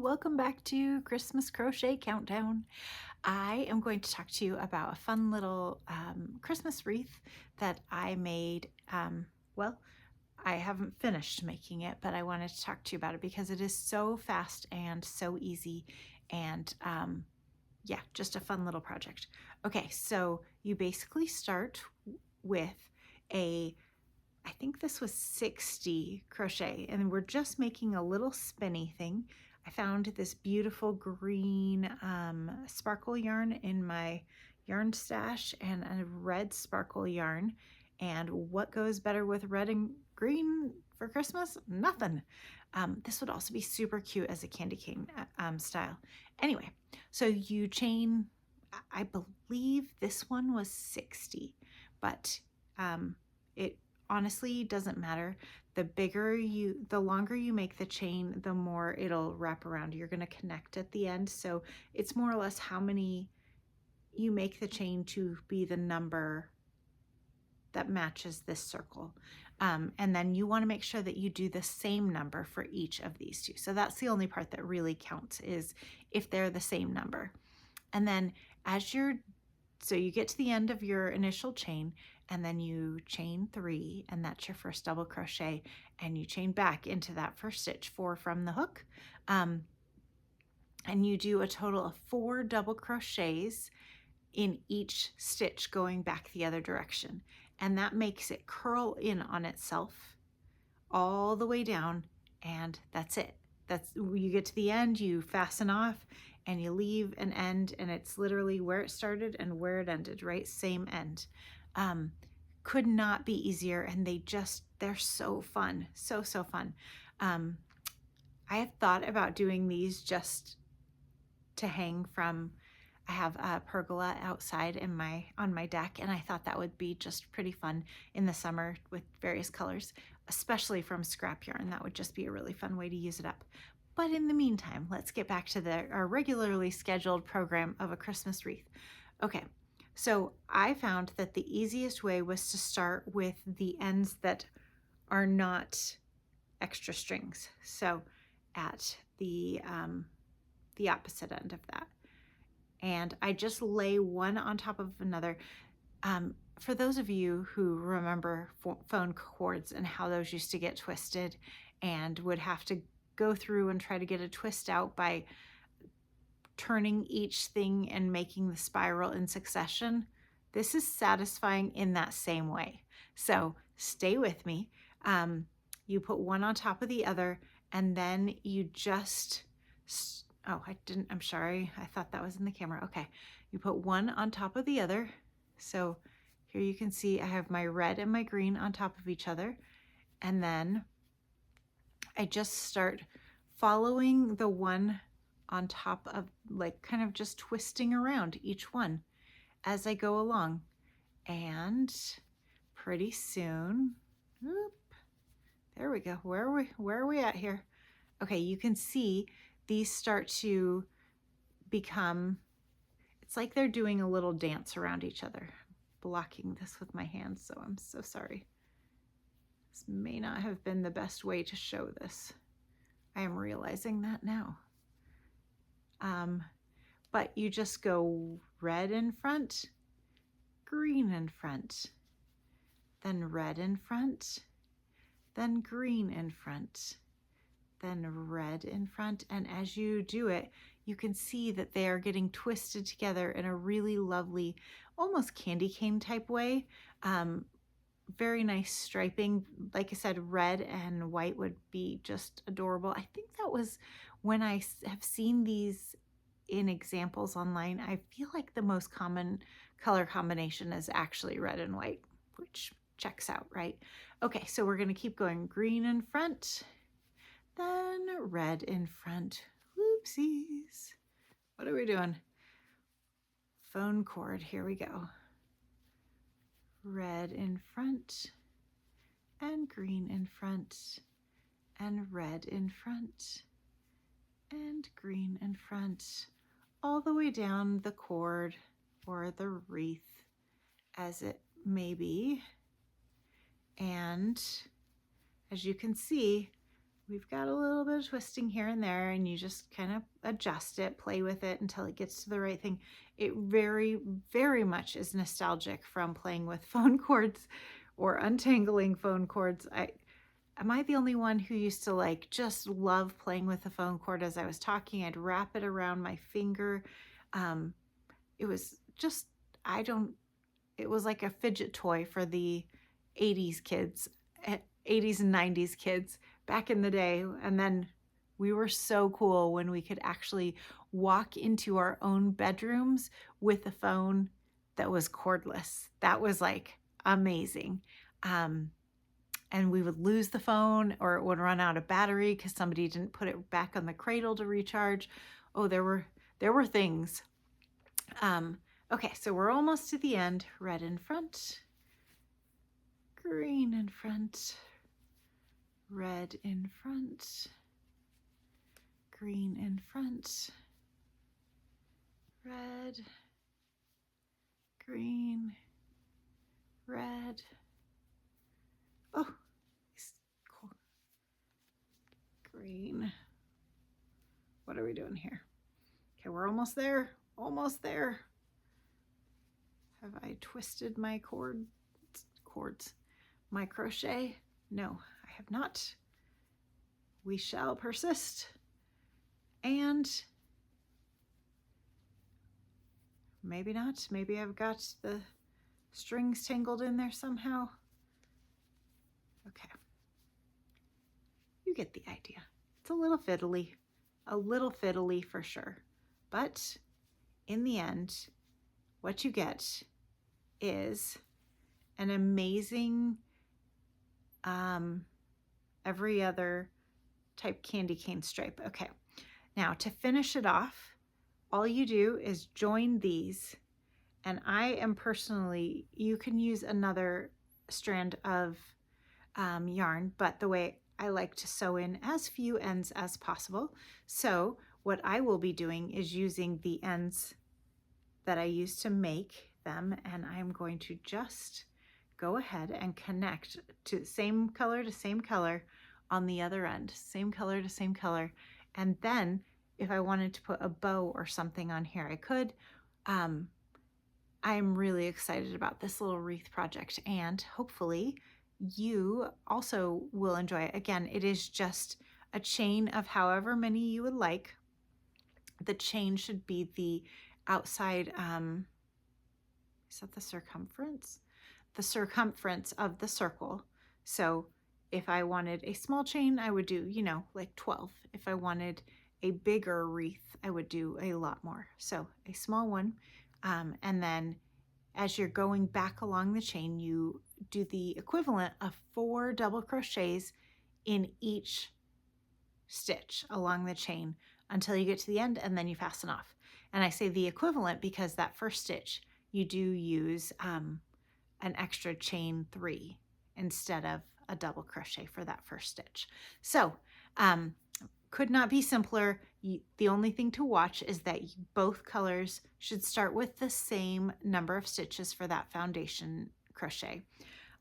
welcome back to Christmas Crochet Countdown. I am going to talk to you about a fun little Christmas wreath that I made. Well, I haven't finished making it, but I wanted to talk to you about it because it is so fast and so easy and yeah, just a fun little project. Okay, so you basically start with I think this was 60 crochet, and we're just making a little spinny thing. I found this beautiful green sparkle yarn in my yarn stash and a red sparkle yarn. And what goes better with red and green for Christmas? Nothing. This would also be super cute as a candy cane style. Anyway, so you chain, I believe this one was 60, but it honestly doesn't matter. The longer you make the chain, the more it'll wrap around. You're going to connect at the end. So it's more or less how many you make the chain to be the number that matches this circle. And then you want to make sure that you do the same number for each of these two. So that's the only part that really counts, is if they're the same number. And then so you get to the end of your initial chain, and then you chain 3, and that's your first double crochet, and you chain back into that first stitch 4 from the hook, and you do a total of 4 double crochets in each stitch going back the other direction, and that makes it curl in on itself all the way down, and that's it. You get to the end, you fasten off, and you leave an end, and it's literally where it started and where it ended, right? Same end. Could not be easier, and they're so fun, so fun. I have thought about doing these just to hang from. I have a pergola outside on my deck, and I thought that would be just pretty fun in the summer with various colors, especially from scrap yarn. That would just be a really fun way to use it up. But in the meantime, let's get back to our regularly scheduled program of a Christmas wreath. Okay, so I found that the easiest way was to start with the ends that are not extra strings. So at the opposite end of that. And I just lay one on top of another. For those of you who remember phone cords and how those used to get twisted and would have to go through and try to get a twist out by turning each thing and making the spiral in succession, this is satisfying in that same way. So stay with me. You put one on top of the other, and then you just, I'm sorry. I thought that was in the camera. Okay. You put one on top of the other. So here you can see I have my red and my green on top of each other. And then I just start following the one on top of, like, kind of just twisting around each one as I go along. And pretty soon, there we go. Where are we at here? Okay, you can see these start to become, it's like they're doing a little dance around each other. Blocking this with my hands, so I'm so sorry. This may not have been the best way to show this. I am realizing that now. But you just go red in front, green in front, then red in front, then green in front, then red in front. And as you do it, you can see that they are getting twisted together in a really lovely, almost candy cane type way. Very nice striping. Like I said, red and white would be just adorable. I think that was when I have seen these in examples online. I feel like the most common color combination is actually red and white, which checks out, right? Okay, so we're going to keep going. Green in front, then red in front. Whoopsies. What are we doing? Phone cord, here we go. Red in front, and green in front, and red in front, and green in front, all the way down the cord or the wreath as it may be. And as you can see, we've got a little bit of twisting here and there, and you just kind of adjust it, play with it until it gets to the right thing. It very, very much is nostalgic from playing with phone cords or untangling phone cords. Am I the only one who used to like just love playing with the phone cord? As I was talking, I'd wrap it around my finger. It was just, it was like a fidget toy for the 80s kids, 80s and 90s kids back in the day. And then we were so cool when we could actually walk into our own bedrooms with a phone that was cordless. That was like amazing. And we would lose the phone, or it would run out of battery because somebody didn't put it back on the cradle to recharge. Oh, there were things. Okay, so we're almost to the end. Red in front, green in front, red in front, green in front, red, green, red. Oh, cool. Green. What are we doing here? Okay, we're almost there. Almost there. Have I twisted my cords? My crochet? No, I have not. We shall persist. And maybe not. Maybe I've got the strings tangled in there somehow. Okay. You get the idea. It's a little fiddly for sure. But in the end, what you get is an amazing every other type candy cane stripe. Okay, now to finish it off, all you do is join these, and I am personally, you can use another strand of yarn, but the way I like to sew in as few ends as possible. So what I will be doing is using the ends that I used to make them, and I'm going to just go ahead and connect to same color to same color on the other end, same color to same color. And then if I wanted to put a bow or something on here, I could. I'm really excited about this little wreath project, and hopefully you also will enjoy it. Again, it is just a chain of however many you would like. The chain should be the outside, is that the circumference? The circumference of the circle. So if I wanted a small chain, I would do, like 12. If I wanted a bigger wreath, I would do a lot more. So a small one. And then as you're going back along the chain, you do the equivalent of 4 double crochets in each stitch along the chain until you get to the end, and then you fasten off. And I say the equivalent because that first stitch, you do use an extra chain 3 instead of a double crochet for that first stitch. So could not be simpler. The only thing to watch is that both colors should start with the same number of stitches for that foundation crochet.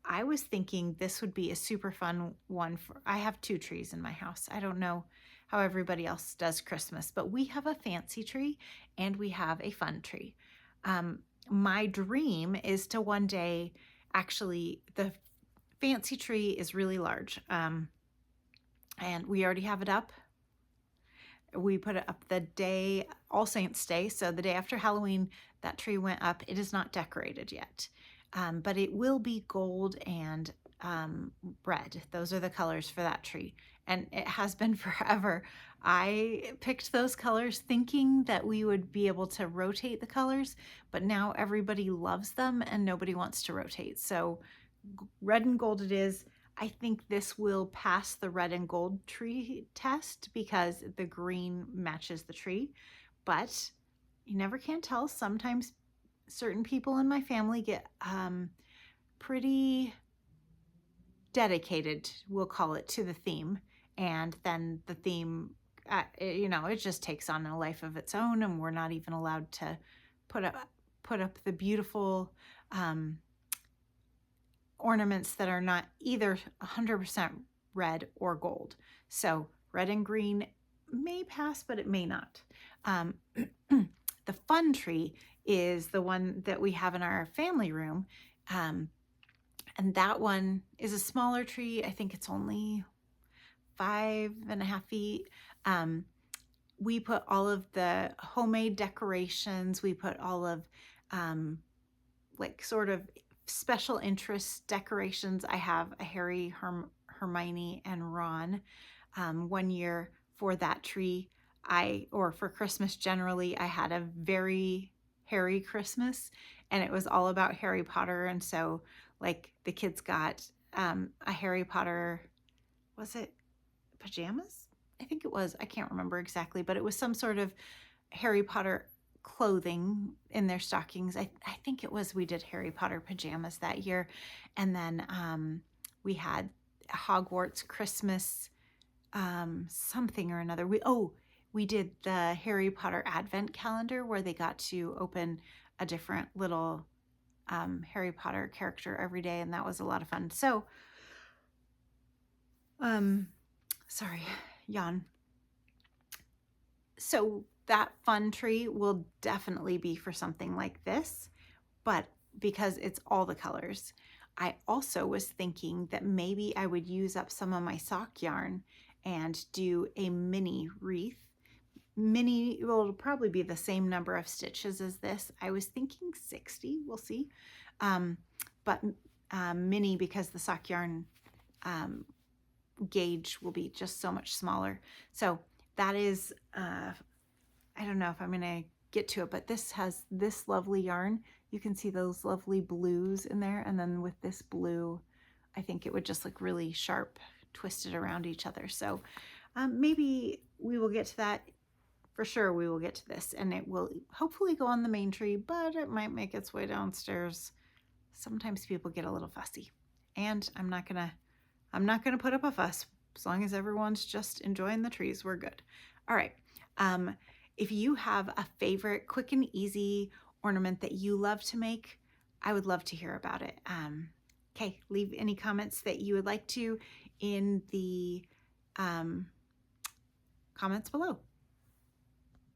I was thinking this would be a super fun one for, I have 2 trees in my house. I don't know how everybody else does Christmas, but we have a fancy tree and we have a fun tree. My dream is to one day, actually, the fancy tree is really large, and we already have it up. We put it up the day, All Saints Day, so the day after Halloween, that tree went up. It is not decorated yet, but it will be gold and red. Those are the colors for that tree, and it has been forever. I picked those colors thinking that we would be able to rotate the colors, but now everybody loves them and nobody wants to rotate. So red and gold it is. I think this will pass the red and gold tree test because the green matches the tree, but you never can tell. Sometimes certain people in my family get pretty dedicated, we'll call it, to the theme, and then the theme, it just takes on a life of its own, and we're not even allowed to put up the beautiful ornaments that are not either 100% red or gold. So red and green may pass, but it may not. The fun tree is the one that we have in our family room. And that one is a smaller tree. I think it's only 5.5 feet. We put all of the homemade decorations. We put all of like sort of special interest decorations. I have a Harry, Hermione, and Ron. One year for that tree, or for Christmas generally, I had a very Harry Christmas, and it was all about Harry Potter. And so, like, the kids got a Harry Potter, was it pajamas? I think it was. I can't remember exactly, but it was some sort of Harry Potter clothing in their stockings. I think it was, we did Harry Potter pajamas that year. And then we had Hogwarts Christmas something or another. We did the Harry Potter Advent calendar where they got to open a different little Harry Potter character every day, and that was a lot of fun. So, sorry, yawn. So that fun tree will definitely be for something like this, but because it's all the colors. I also was thinking that maybe I would use up some of my sock yarn and do a mini wreath. Mini will probably be the same number of stitches as this. I was thinking 60, we'll see. But mini, because the sock yarn gauge will be just so much smaller. So that is, I don't know if I'm gonna get to it, but this has this lovely yarn. You can see those lovely blues in there. And then with this blue, I think it would just look really sharp, twisted around each other. So maybe we will get to that. For sure, we will get to this, and it will hopefully go on the main tree, but it might make its way downstairs. Sometimes people get a little fussy, and I'm not gonna put up a fuss. As long as everyone's just enjoying the trees, we're good. All right. If you have a favorite quick and easy ornament that you love to make, I would love to hear about it. Okay, leave any comments that you would like to in the comments below.